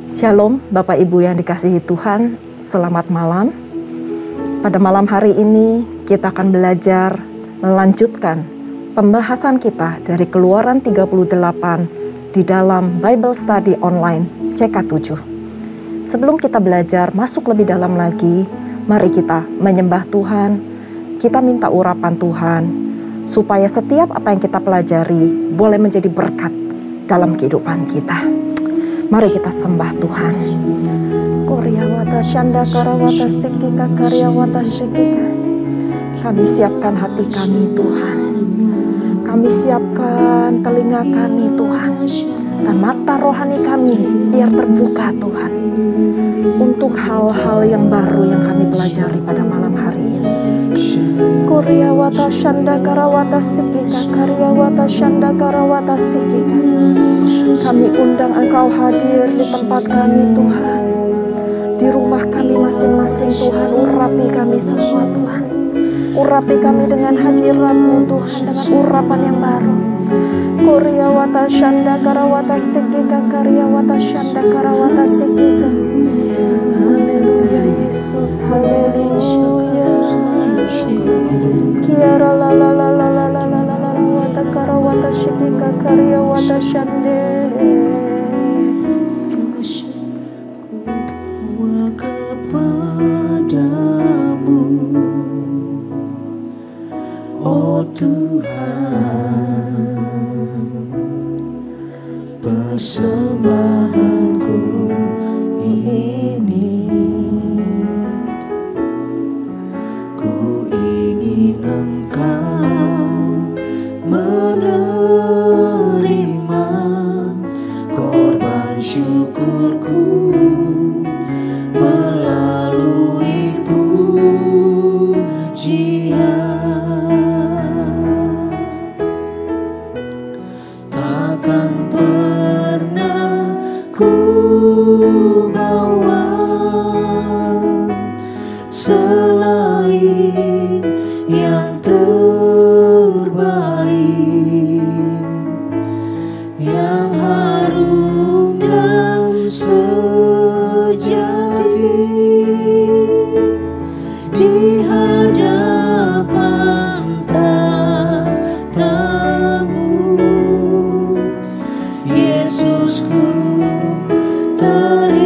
Shalom Bapak Ibu yang dikasihi Tuhan, selamat malam. Pada malam hari ini kita akan belajar melanjutkan pembahasan kita dari Keluaran 38 di dalam Bible Study Online CK7. Sebelum kita belajar masuk lebih dalam lagi, mari kita menyembah Tuhan, kita minta urapan Tuhan, supaya setiap apa yang kita pelajari boleh menjadi berkat dalam kehidupan kita. Mari kita sembah Tuhan. Koryawata Shanda Karawata Sikika Karyawata Shikika. Kami siapkan hati kami Tuhan. Kami siapkan telinga kami Tuhan. Dan mata rohani kami biar terbuka Tuhan. Untuk hal-hal yang baru yang kami pelajari pada malam hari ini. Koryawata Shanda Karawata Sikika Karyawata Shanda Karawata Sikika. Kami undang Engkau hadir di tempat kami Tuhan. Di rumah kami masing-masing Tuhan, urapi kami semua Tuhan. Urapi kami dengan hadirat-Mu Tuhan, dengan urapan yang baru. Koryawata Shanda Karawata Sikika Karyawata Shanda Karawata Sikika. Haleluya Yesus, haleluya. Kiara la la la la la la la la la wata karawata shikika karyawata shande. Kepadamu, oh Tuhan, persembahanku ini, ku ingin Engkau menerima korban syukurku melalui pujian. Takkan pernah ku bawa selain yang terbaik, yang harum dan sejati di hadapan tatamu. Yesusku, terimalah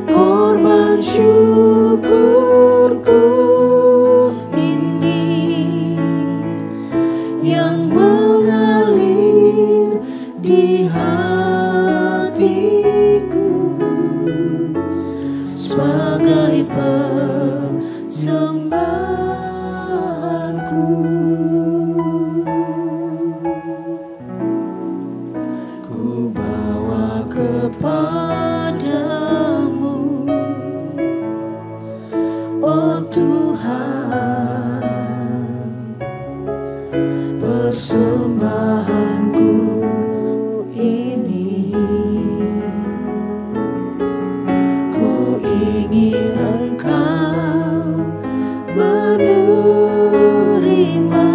korban syukurku ini yang mengalir di hatiku sebagai persembahanku. Ku bawa kepadamu, oh Tuhan, persembahanku ini. Ku ingin Engkau menerima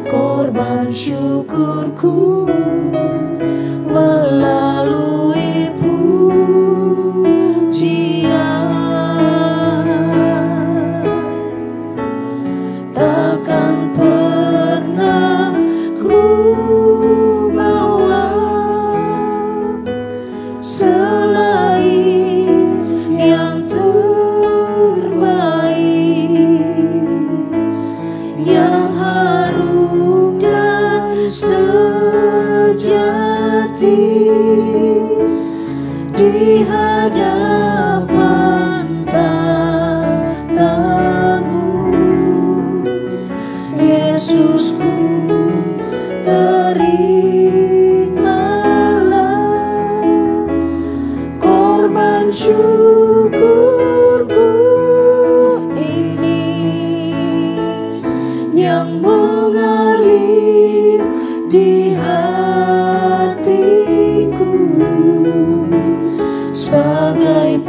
korban syukurku melalui pujian. Takkan pernah ku bawa selain yang terbaik, yang harum dan sejati di hadapan tatamu. Yesusku, terimalah korban syukurku ini yang mengalir di hatiku sebagai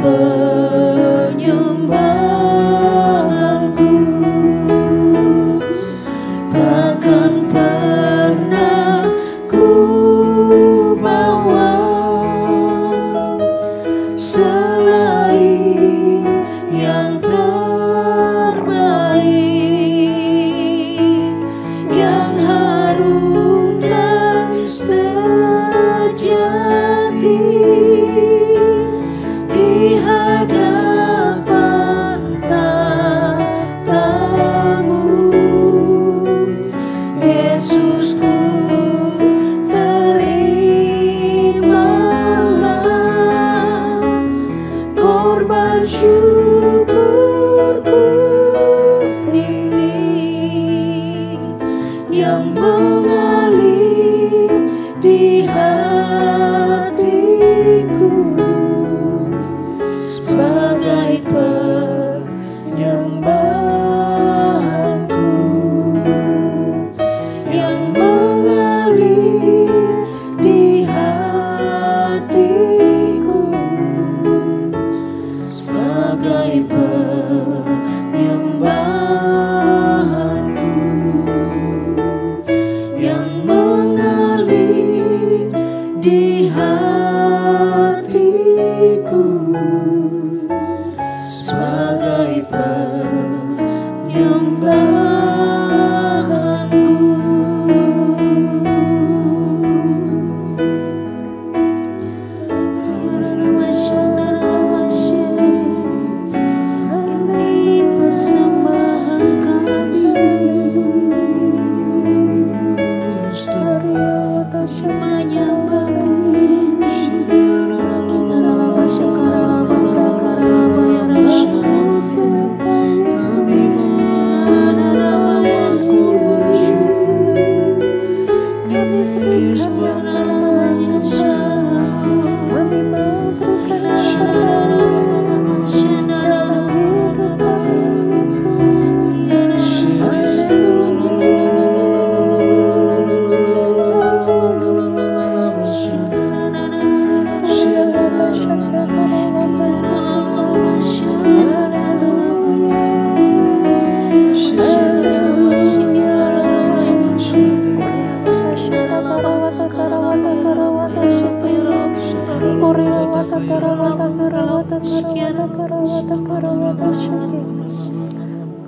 karawata karawata karawata karawata karawata shiki.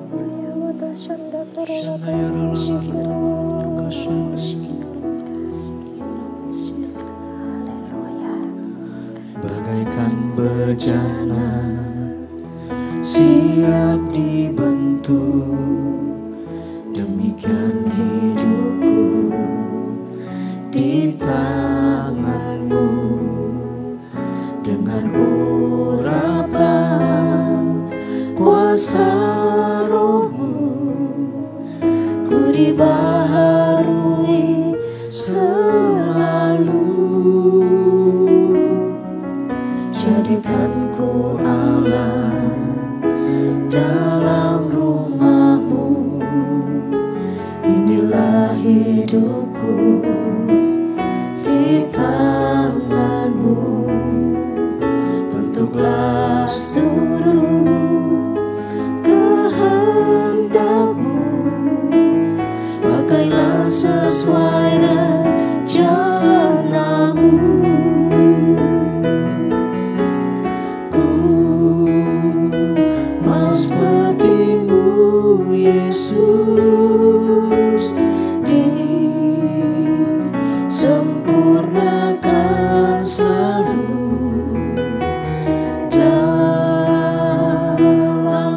Koryawata shanda karawata shiki. Haleluya. Bagaikan bejana siap dibentuk, demikian hidupku di tangan-Mu. Dengan urapan kuasa Roh-Mu, ku dibaharui selalu. Jadikanku Allah dalam rumah-Mu, inilah hidupku di tangan-Mu. Bentuklah seluruh kehendak-Mu, pakailah sesuai rencana-Mu. Seperti-Mu Yesus, disempurnakan selalu dalam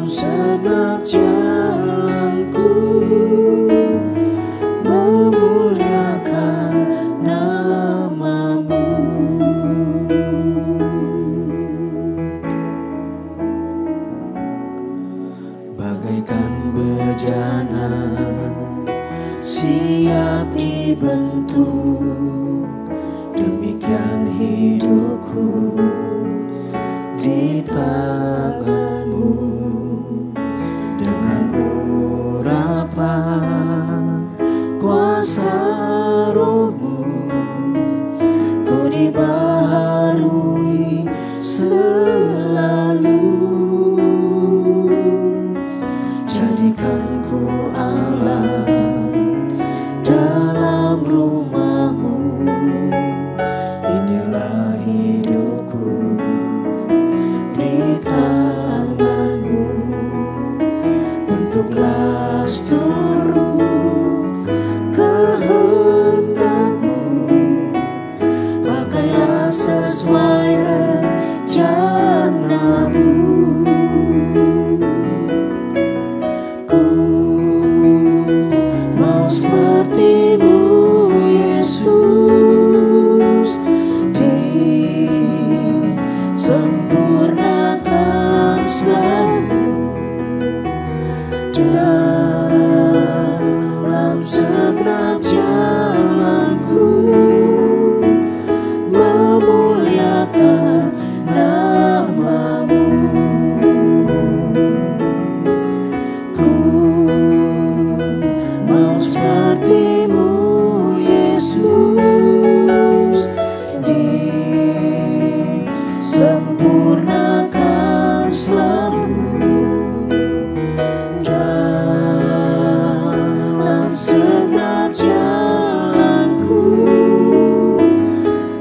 segenap jalanku, memuliakan nama-Mu. Bagaikan bejana siap dibentuk, demikian hidupku di tangan-Mu. Dengan urapan kuasa Roh-Mu, ku dibaharui selalu. Jadikanku Allah dalam rumah-Mu, inilah hidupku di tangan-Mu. Bentuklah seluruh kehendak-Mu, pakailah sesuai rencana-Mu. Seperti-Mu Yesus, disempurnakan selalu dalam segenap jalanku, memuliakan nama-Mu. Seperti-Mu Yesus, disempurnakan selalu dalam segenap jalanku,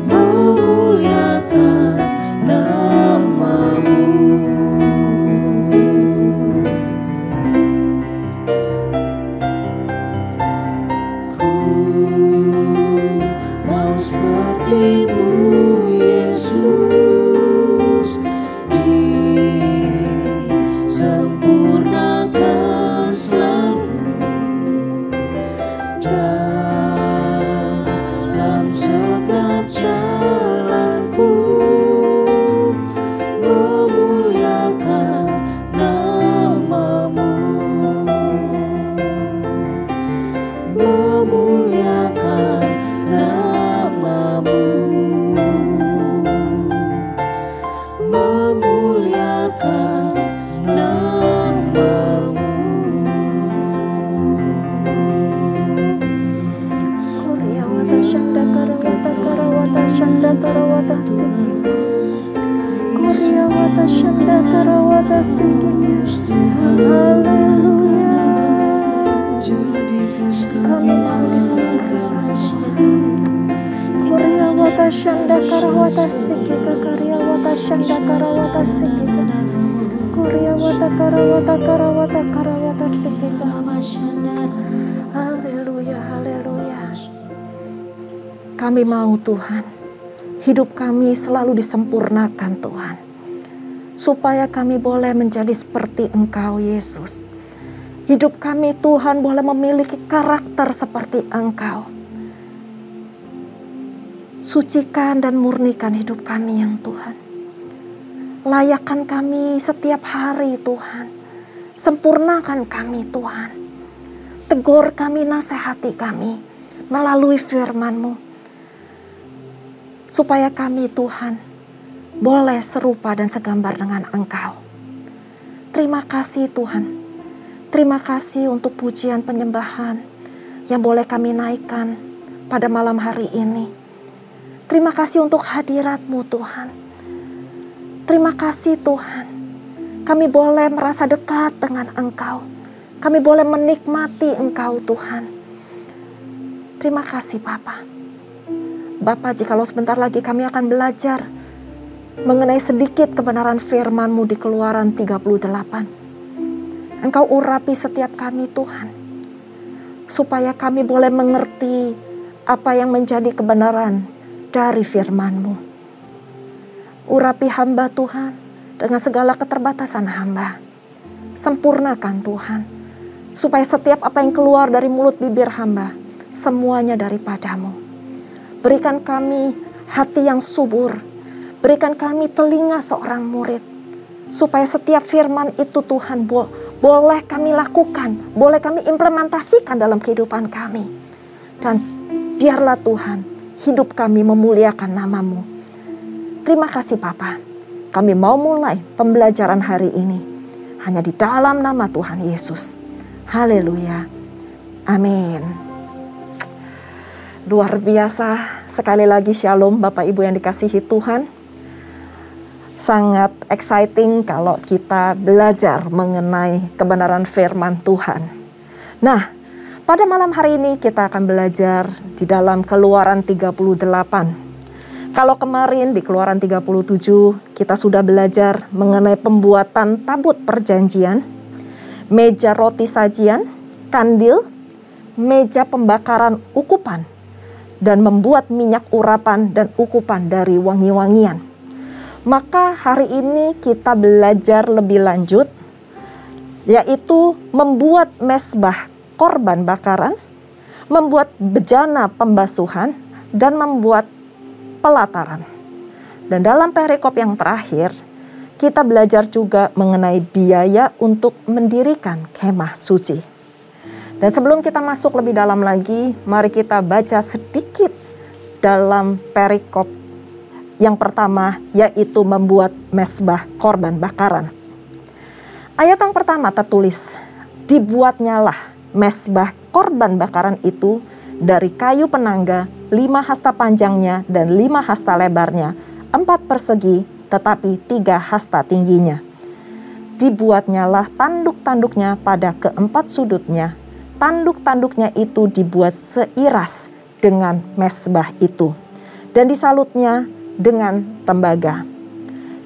memuliakan nama-Mu. Seperti-Mu Yesus, disempurnakan selalu dalam segenap jalanku, memuliakan nama-Mu. Memuliakan nama-Mu, memuliakan nama-Mu. Koryawata shanda karawata karawata shanda karawata siki. Koryawata shanda karawata siki. Haleluya. Kami mau disempurnakan. Koryawata shanda karawata wata sikika karya wata shanda karawata sikika Korea wata karawata sikika. Haleluya, haleluya. Kami mau Tuhan, hidup kami selalu disempurnakan Tuhan, supaya kami boleh menjadi seperti Engkau Yesus. Hidup kami Tuhan boleh memiliki karakter seperti Engkau. Sucikan dan murnikan hidup kami yang Tuhan. Layakkan kami setiap hari Tuhan. Sempurnakan kami Tuhan. Tegur kami, nasihati kami melalui firman-Mu. Supaya kami Tuhan boleh serupa dan segambar dengan Engkau. Terima kasih Tuhan. Terima kasih untuk pujian penyembahan yang boleh kami naikkan pada malam hari ini. Terima kasih untuk hadirat-Mu Tuhan. Terima kasih Tuhan. Kami boleh merasa dekat dengan Engkau. Kami boleh menikmati Engkau Tuhan. Terima kasih Bapa. Bapa, jikalau sebentar lagi kami akan belajar mengenai sedikit kebenaran firman-Mu di Keluaran 38. Engkau urapi setiap kami Tuhan, supaya kami boleh mengerti apa yang menjadi kebenaran dari firman-Mu. Urapi hamba Tuhan dengan segala keterbatasan hamba. Sempurnakan Tuhan, supaya setiap apa yang keluar dari mulut bibir hamba, semuanya daripada-Mu. Berikan kami hati yang subur, berikan kami telinga seorang murid, supaya setiap firman itu Tuhan boleh kami lakukan, boleh kami implementasikan dalam kehidupan kami. Dan biarlah Tuhan, hidup kami memuliakan nama-Mu. Terima kasih Bapa. Kami mau mulai pembelajaran hari ini hanya di dalam nama Tuhan Yesus. Haleluya. Amin. Luar biasa. Sekali lagi shalom Bapak Ibu yang dikasihi Tuhan. Sangat exciting kalau kita belajar mengenai kebenaran firman Tuhan. Nah, pada malam hari ini kita akan belajar di dalam Keluaran 38. Kalau kemarin di Keluaran 37 kita sudah belajar mengenai pembuatan tabut perjanjian, meja roti sajian, kandil, meja pembakaran ukupan, dan membuat minyak urapan dan ukupan dari wangi-wangian. Maka hari ini kita belajar lebih lanjut, yaitu membuat mezbah korban bakaran, membuat bejana pembasuhan, dan membuat pelataran. Dan dalam perikop yang terakhir, kita belajar juga mengenai biaya untuk mendirikan kemah suci. Dan sebelum kita masuk lebih dalam lagi, mari kita baca sedikit dalam perikop yang pertama, yaitu membuat mezbah korban bakaran. Ayat yang pertama tertulis, dibuatnyalah mezbah korban bakaran itu dari kayu penangga, 5 hasta panjangnya dan 5 hasta lebarnya, 4 persegi tetapi 3 hasta tingginya. Dibuatnyalah tanduk-tanduknya pada keempat sudutnya. Tanduk-tanduknya itu dibuat seiras dengan mezbah itu, dan disalutnya dengan tembaga.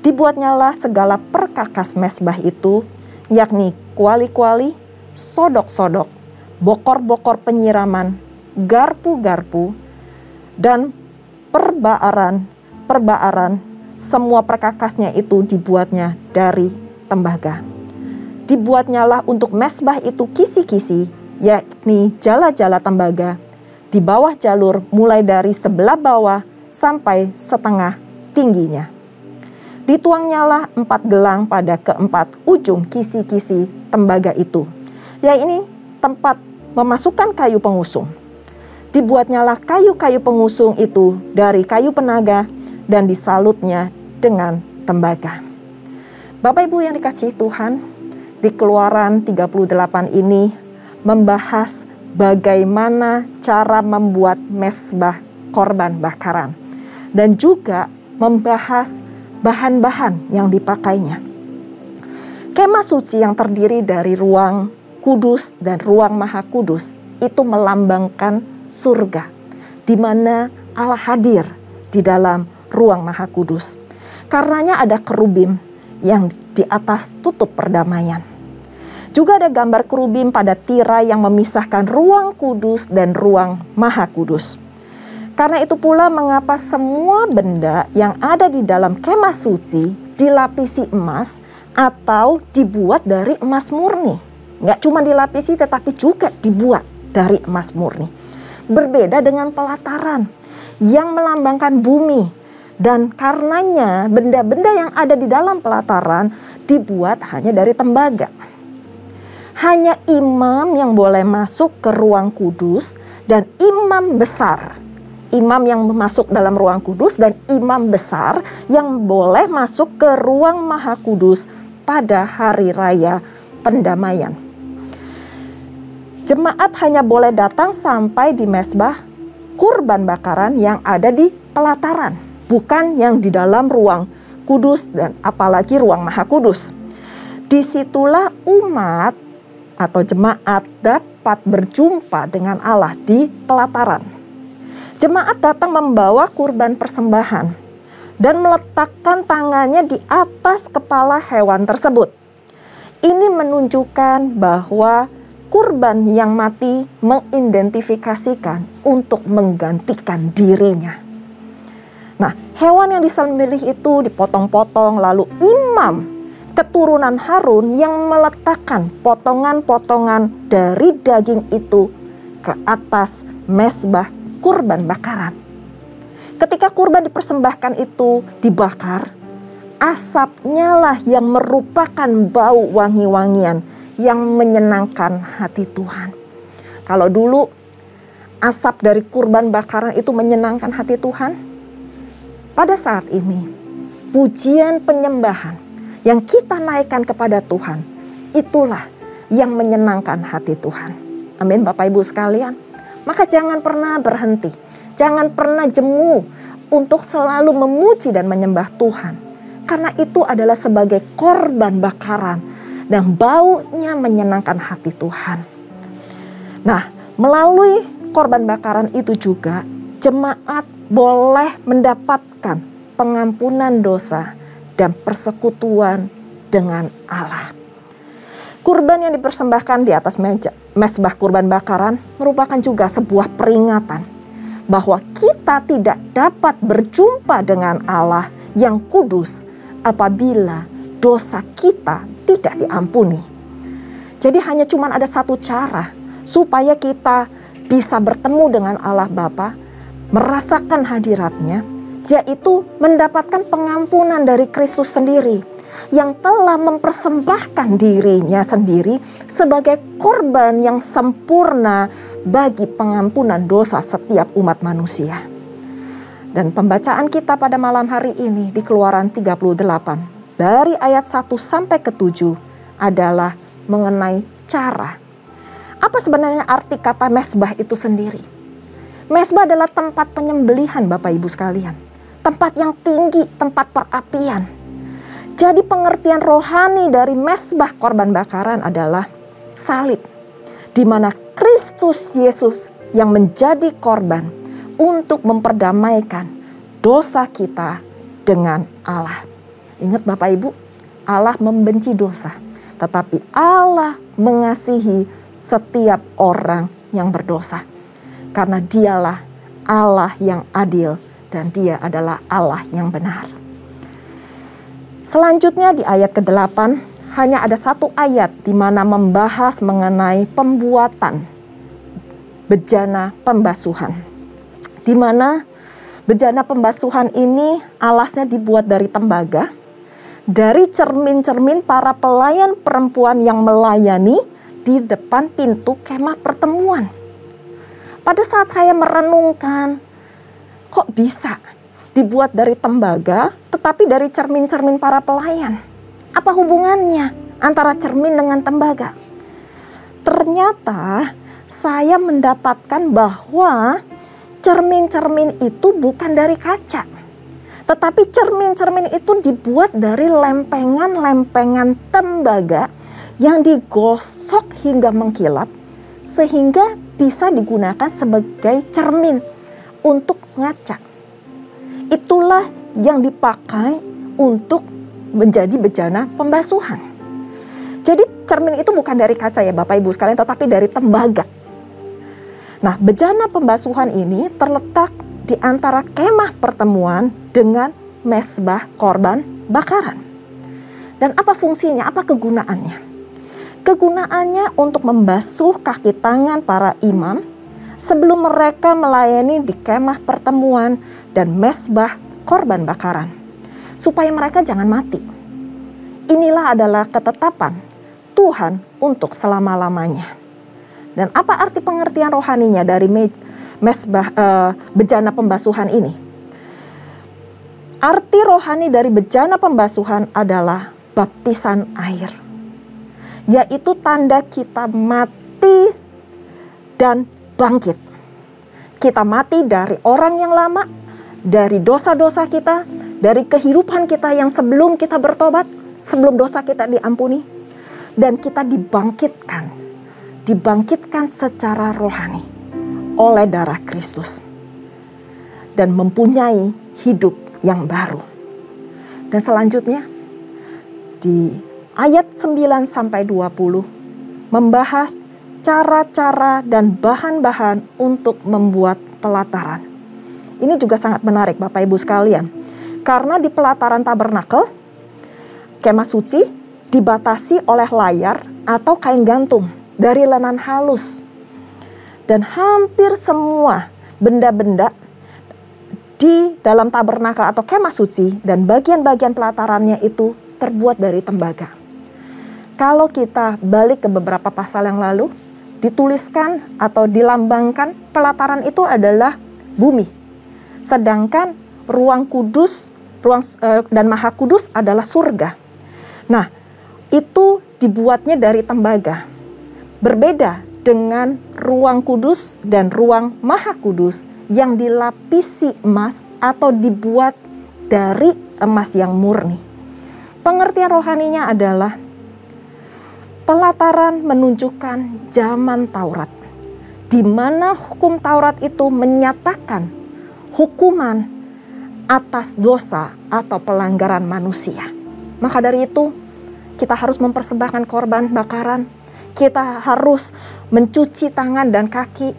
Dibuatnyalah segala perkakas mezbah itu, yakni kuali-kuali, sodok-sodok, bokor-bokor penyiraman, garpu-garpu, dan perbaaran, semua perkakasnya itu dibuatnya dari tembaga. Dibuatnyalah untuk mezbah itu kisi-kisi, yakni jala-jala tembaga, di bawah jalur mulai dari sebelah bawah sampai setengah tingginya. Dituangnyalah 4 gelang pada keempat ujung kisi-kisi tembaga itu, yakni tempat memasukkan kayu pengusung. Dibuatnyalah kayu-kayu pengusung itu dari kayu penaga dan disalutnya dengan tembaga. Bapak Ibu yang dikasihi Tuhan, di Keluaran 38 ini membahas bagaimana cara membuat mezbah korban bakaran dan juga membahas bahan-bahan yang dipakainya. Kemah suci yang terdiri dari ruang kudus dan ruang maha kudus itu melambangkan surga, di mana Allah hadir di dalam ruang Maha Kudus. Karenanya ada kerubim yang di atas tutup perdamaian. Juga ada gambar kerubim pada tirai yang memisahkan ruang kudus dan ruang Maha Kudus. Karena itu pula mengapa semua benda yang ada di dalam kemah suci dilapisi emas atau dibuat dari emas murni. Nggak cuma dilapisi tetapi juga dibuat dari emas murni. Berbeda dengan pelataran yang melambangkan bumi. Dan karenanya benda-benda yang ada di dalam pelataran dibuat hanya dari tembaga. Hanya imam yang boleh masuk ke ruang kudus dan imam besar. Imam yang masuk dalam ruang kudus dan imam besar yang boleh masuk ke ruang Maha Kudus pada hari raya pendamaian. Jemaat hanya boleh datang sampai di mezbah kurban bakaran yang ada di pelataran, bukan yang di dalam ruang kudus dan apalagi ruang Maha Kudus. Disitulah umat atau jemaat dapat berjumpa dengan Allah di pelataran. Jemaat datang membawa kurban persembahan dan meletakkan tangannya di atas kepala hewan tersebut. Ini menunjukkan bahwa kurban yang mati mengidentifikasikan untuk menggantikan dirinya. Nah, hewan yang disembelih itu dipotong-potong, lalu imam keturunan Harun yang meletakkan potongan-potongan dari daging itu ke atas mezbah kurban bakaran. Ketika kurban dipersembahkan itu dibakar, asapnya lah yang merupakan bau wangi-wangian yang menyenangkan hati Tuhan. Kalau dulu asap dari kurban bakaran itu menyenangkan hati Tuhan, pada saat ini pujian penyembahan yang kita naikkan kepada Tuhan, itulah yang menyenangkan hati Tuhan. Amin Bapak Ibu sekalian. Maka jangan pernah berhenti, jangan pernah jemu untuk selalu memuji dan menyembah Tuhan. Karena itu adalah sebagai korban bakaran dan baunya menyenangkan hati Tuhan. Nah, melalui korban bakaran itu juga jemaat boleh mendapatkan pengampunan dosa dan persekutuan dengan Allah. Kurban yang dipersembahkan di atas mezbah kurban bakaran merupakan juga sebuah peringatan bahwa kita tidak dapat berjumpa dengan Allah yang kudus apabila dosa kita tidak diampuni. Jadi hanya cuma ada satu cara supaya kita bisa bertemu dengan Allah Bapa, merasakan hadiratnya, yaitu mendapatkan pengampunan dari Kristus sendiri yang telah mempersembahkan dirinya sendiri sebagai korban yang sempurna bagi pengampunan dosa setiap umat manusia. Dan pembacaan kita pada malam hari ini di Keluaran 38 dari ayat 1 sampai ke 7 adalah mengenai cara. Apa sebenarnya arti kata mezbah itu sendiri? Mezbah adalah tempat penyembelihan Bapak Ibu sekalian. Tempat yang tinggi, tempat perapian. Jadi pengertian rohani dari mezbah korban bakaran adalah salib, di mana Kristus Yesus yang menjadi korban untuk memperdamaikan dosa kita dengan Allah. Ingat Bapak Ibu, Allah membenci dosa, tetapi Allah mengasihi setiap orang yang berdosa. Karena dialah Allah yang adil dan dia adalah Allah yang benar. Selanjutnya di ayat ke-8 hanya ada satu ayat di mana membahas mengenai pembuatan bejana pembasuhan. Di mana bejana pembasuhan ini alasnya dibuat dari tembaga, dari cermin-cermin para pelayan perempuan yang melayani di depan pintu kemah pertemuan. Pada saat saya merenungkan, kok bisa dibuat dari tembaga tetapi dari cermin-cermin para pelayan? Apa hubungannya antara cermin dengan tembaga? Ternyata saya mendapatkan bahwa cermin-cermin itu bukan dari kaca, tetapi cermin-cermin itu dibuat dari lempengan-lempengan tembaga yang digosok hingga mengkilap sehingga bisa digunakan sebagai cermin untuk ngaca. Itulah yang dipakai untuk menjadi bejana pembasuhan. Jadi cermin itu bukan dari kaca ya Bapak Ibu sekalian, tetapi dari tembaga. Nah, bejana pembasuhan ini terletak di antara kemah pertemuan dengan mezbah korban bakaran. Dan apa fungsinya, apa kegunaannya? Kegunaannya untuk membasuh kaki tangan para imam sebelum mereka melayani di kemah pertemuan dan mezbah korban bakaran, supaya mereka jangan mati. Inilah adalah ketetapan Tuhan untuk selama-lamanya. Dan apa arti pengertian rohaninya dari mezbah bejana pembasuhan ini? Arti rohani dari bejana pembasuhan adalah baptisan air, yaitu tanda kita mati dan bangkit. Kita mati dari orang yang lama, dari dosa-dosa kita, dari kehidupan kita yang sebelum kita bertobat, sebelum dosa kita diampuni, dan kita dibangkitkan secara rohani oleh darah Kristus dan mempunyai hidup yang baru. Dan selanjutnya di ayat 9 sampai 20 membahas cara-cara dan bahan-bahan untuk membuat pelataran. Ini juga sangat menarik Bapak Ibu sekalian, karena di pelataran tabernakel, kemah suci dibatasi oleh layar atau kain gantung dari lenan halus. Dan hampir semua benda-benda di dalam tabernakel atau kemah suci dan bagian-bagian pelatarannya itu terbuat dari tembaga. Kalau kita balik ke beberapa pasal yang lalu, dituliskan atau dilambangkan pelataran itu adalah bumi. Sedangkan ruang kudus, dan maha kudus adalah surga. Nah, itu dibuatnya dari tembaga. Berbeda dengan ruang kudus dan ruang maha kudus yang dilapisi emas atau dibuat dari emas yang murni. Pengertian rohaninya adalah pelataran menunjukkan zaman Taurat, di mana hukum Taurat itu menyatakan hukuman atas dosa atau pelanggaran manusia. Maka dari itu, kita harus mempersembahkan korban bakaran, kita harus mencuci tangan dan kaki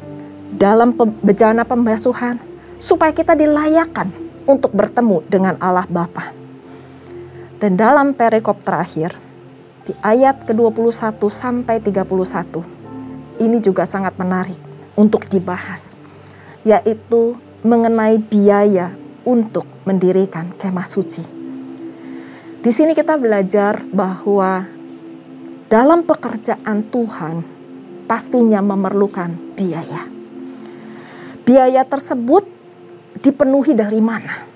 dalam bejana pembasuhan, supaya kita dilayakkan untuk bertemu dengan Allah Bapa. Dan dalam perikop terakhir, di ayat ke-21 sampai 31, ini juga sangat menarik untuk dibahas, yaitu mengenai biaya untuk mendirikan kemah suci. Di sini kita belajar bahwa dalam pekerjaan Tuhan pastinya memerlukan biaya. Biaya tersebut dipenuhi dari mana?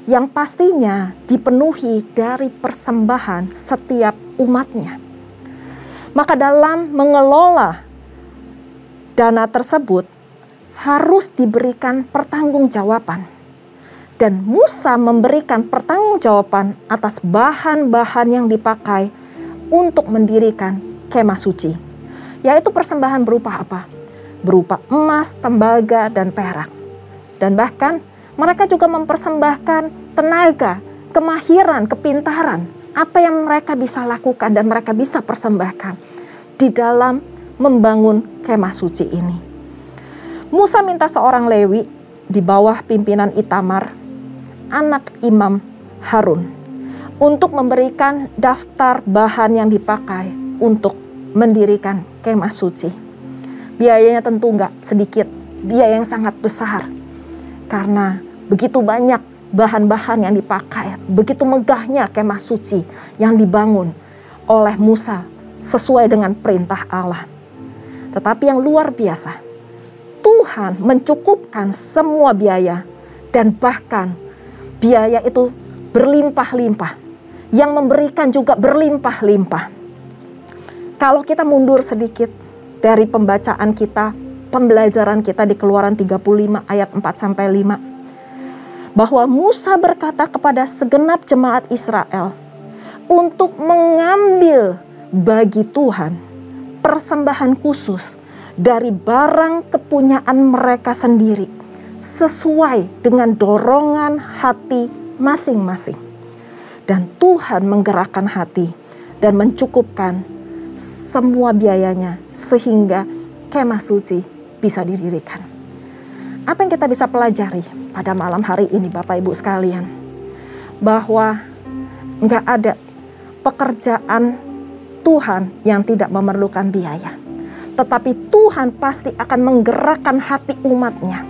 Yang pastinya dipenuhi dari persembahan setiap umatnya. Maka dalam mengelola dana tersebut harus diberikan pertanggungjawaban. Dan Musa memberikan pertanggungjawaban atas bahan-bahan yang dipakai untuk mendirikan kemah suci. Yaitu persembahan berupa apa? Berupa emas, tembaga, dan perak. Dan bahkan mereka juga mempersembahkan tenaga, kemahiran, kepintaran, apa yang mereka bisa lakukan dan mereka bisa persembahkan di dalam membangun kemah suci ini. Musa minta seorang Lewi di bawah pimpinan Itamar, anak Imam Harun, untuk memberikan daftar bahan yang dipakai untuk mendirikan kemah suci. Biayanya tentu nggak sedikit, biaya yang sangat besar. Karena begitu banyak bahan-bahan yang dipakai, begitu megahnya kemah suci yang dibangun oleh Musa sesuai dengan perintah Allah. Tetapi yang luar biasa, Tuhan mencukupkan semua biaya dan bahkan biaya itu berlimpah-limpah, yang memberikan juga berlimpah-limpah. Kalau kita mundur sedikit dari pembacaan kita, pembelajaran kita di Keluaran 35 ayat 4-5, bahwa Musa berkata kepada segenap jemaat Israel untuk mengambil bagi Tuhan persembahan khusus dari barang kepunyaan mereka sendiri, sesuai dengan dorongan hati masing-masing. Dan Tuhan menggerakkan hati dan mencukupkan semua biayanya sehingga kemah suci bisa didirikan. Apa yang kita bisa pelajari pada malam hari ini Bapak Ibu sekalian? Bahwa nggak ada pekerjaan Tuhan yang tidak memerlukan biaya. Tetapi Tuhan pasti akan menggerakkan hati umatnya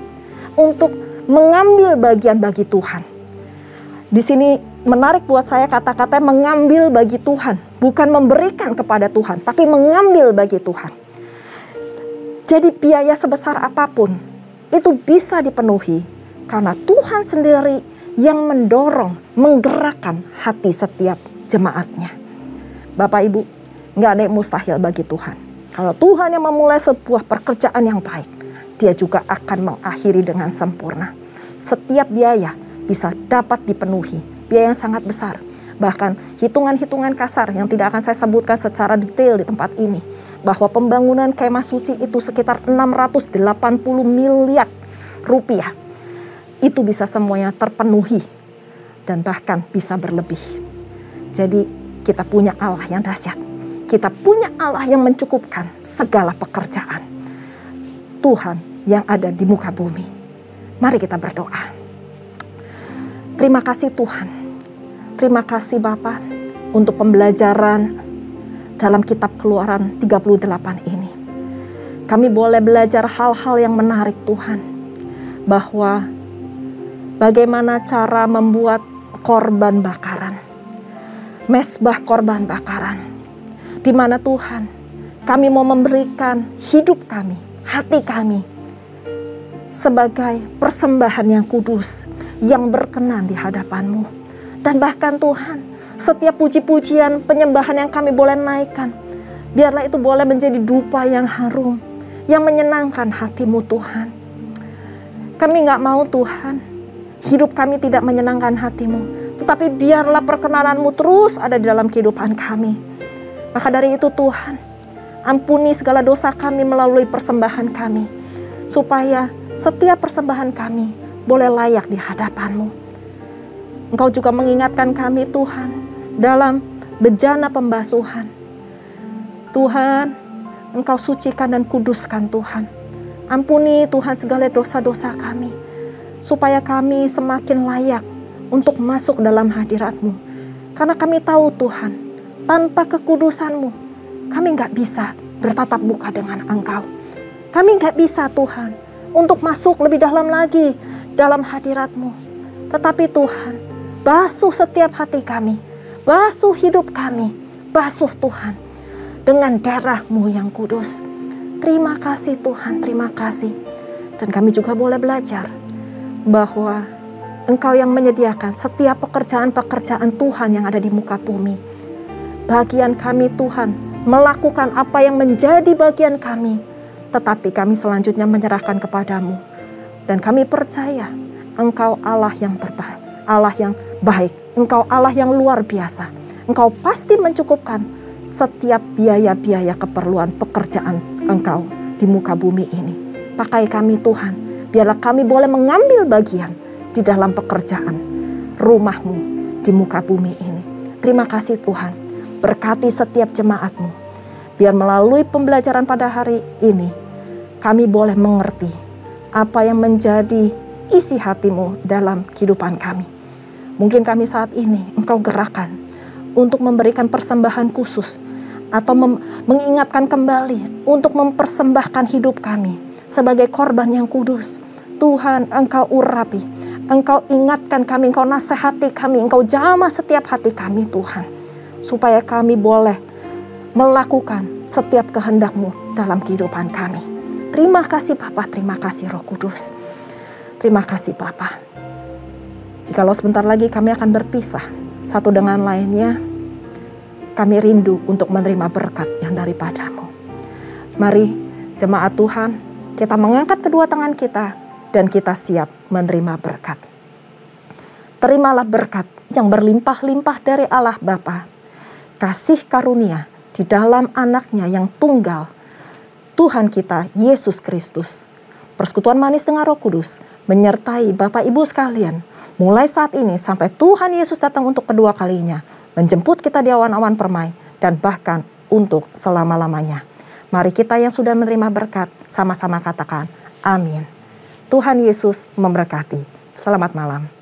untuk mengambil bagian bagi Tuhan. Di sini menarik buat saya kata-kata mengambil bagi Tuhan. Bukan memberikan kepada Tuhan, tapi mengambil bagi Tuhan. Jadi biaya sebesar apapun itu bisa dipenuhi karena Tuhan sendiri yang mendorong, menggerakkan hati setiap jemaatnya. Bapak Ibu, nggak ada yang mustahil bagi Tuhan. Kalau Tuhan yang memulai sebuah pekerjaan yang baik, Dia juga akan mengakhiri dengan sempurna. Setiap biaya bisa dapat dipenuhi, biaya yang sangat besar. Bahkan hitungan-hitungan kasar yang tidak akan saya sebutkan secara detail di tempat ini, bahwa pembangunan kemah suci itu sekitar 680 miliar rupiah. Itu bisa semuanya terpenuhi dan bahkan bisa berlebih. Jadi kita punya Allah yang dahsyat. Kita punya Allah yang mencukupkan segala pekerjaan. Tuhan yang ada di muka bumi. Mari kita berdoa. Terima kasih Tuhan. Terima kasih Bapa untuk pembelajaran dalam kitab Keluaran 38 ini. Kami boleh belajar hal-hal yang menarik Tuhan. Bahwa bagaimana cara membuat korban bakaran. Mezbah korban bakaran. Di mana Tuhan, kami mau memberikan hidup kami, hati kami, sebagai persembahan yang kudus, yang berkenan di hadapan-Mu. Dan bahkan Tuhan, setiap puji-pujian, penyembahan yang kami boleh naikkan, biarlah itu boleh menjadi dupa yang harum, yang menyenangkan hati-Mu Tuhan. Kami gak mau Tuhan, hidup kami tidak menyenangkan hati-Mu, tetapi biarlah perkenanan-Mu terus ada di dalam kehidupan kami. Maka dari itu Tuhan, ampuni segala dosa kami melalui persembahan kami. Supaya setiap persembahan kami boleh layak di hadapan-Mu. Engkau juga mengingatkan kami Tuhan dalam bejana pembasuhan. Tuhan, Engkau sucikan dan kuduskan Tuhan. Ampuni Tuhan segala dosa-dosa kami. Supaya kami semakin layak untuk masuk dalam hadirat-Mu. Karena kami tahu Tuhan, tanpa kekudusan-Mu, kami gak bisa bertatap muka dengan Engkau. Kami gak bisa Tuhan, untuk masuk lebih dalam lagi dalam hadirat-Mu. Tetapi Tuhan, basuh setiap hati kami, basuh hidup kami, basuh Tuhan, dengan darah-Mu yang kudus. Terima kasih Tuhan, terima kasih. Dan kami juga boleh belajar, bahwa Engkau yang menyediakan setiap pekerjaan-pekerjaan Tuhan yang ada di muka bumi. Bagian kami Tuhan, melakukan apa yang menjadi bagian kami. Tetapi kami selanjutnya menyerahkan kepadamu. Dan kami percaya Engkau Allah yang terbaik, Allah yang baik. Engkau Allah yang luar biasa. Engkau pasti mencukupkan setiap biaya-biaya keperluan pekerjaan Engkau di muka bumi ini. Pakai kami Tuhan, biarlah kami boleh mengambil bagian di dalam pekerjaan rumah-Mu di muka bumi ini. Terima kasih Tuhan. Berkati setiap jemaat-Mu. Biar melalui pembelajaran pada hari ini, kami boleh mengerti apa yang menjadi isi hati-Mu dalam kehidupan kami. Mungkin kami saat ini Engkau gerakan untuk memberikan persembahan khusus atau mengingatkan kembali untuk mempersembahkan hidup kami sebagai korban yang kudus. Tuhan, Engkau urapi, Engkau ingatkan kami, Engkau nasihati kami, Engkau jamah setiap hati kami Tuhan. Supaya kami boleh melakukan setiap kehendak-Mu dalam kehidupan kami. Terima kasih Bapa, terima kasih Roh Kudus. Terima kasih Bapa. Jikalau sebentar lagi kami akan berpisah satu dengan lainnya, kami rindu untuk menerima berkat yang daripada-Mu. Mari jemaat Tuhan, kita mengangkat kedua tangan kita dan kita siap menerima berkat. Terimalah berkat yang berlimpah-limpah dari Allah Bapa. Kasih karunia di dalam anaknya yang tunggal, Tuhan kita Yesus Kristus. Persekutuan manis dengan Roh Kudus menyertai Bapak Ibu sekalian, Mulai saat ini sampai Tuhan Yesus datang untuk kedua kalinya, menjemput kita di awan-awan permai, dan bahkan untuk selama-lamanya. Mari kita yang sudah menerima berkat, sama-sama katakan, amin. Tuhan Yesus memberkati. Selamat malam.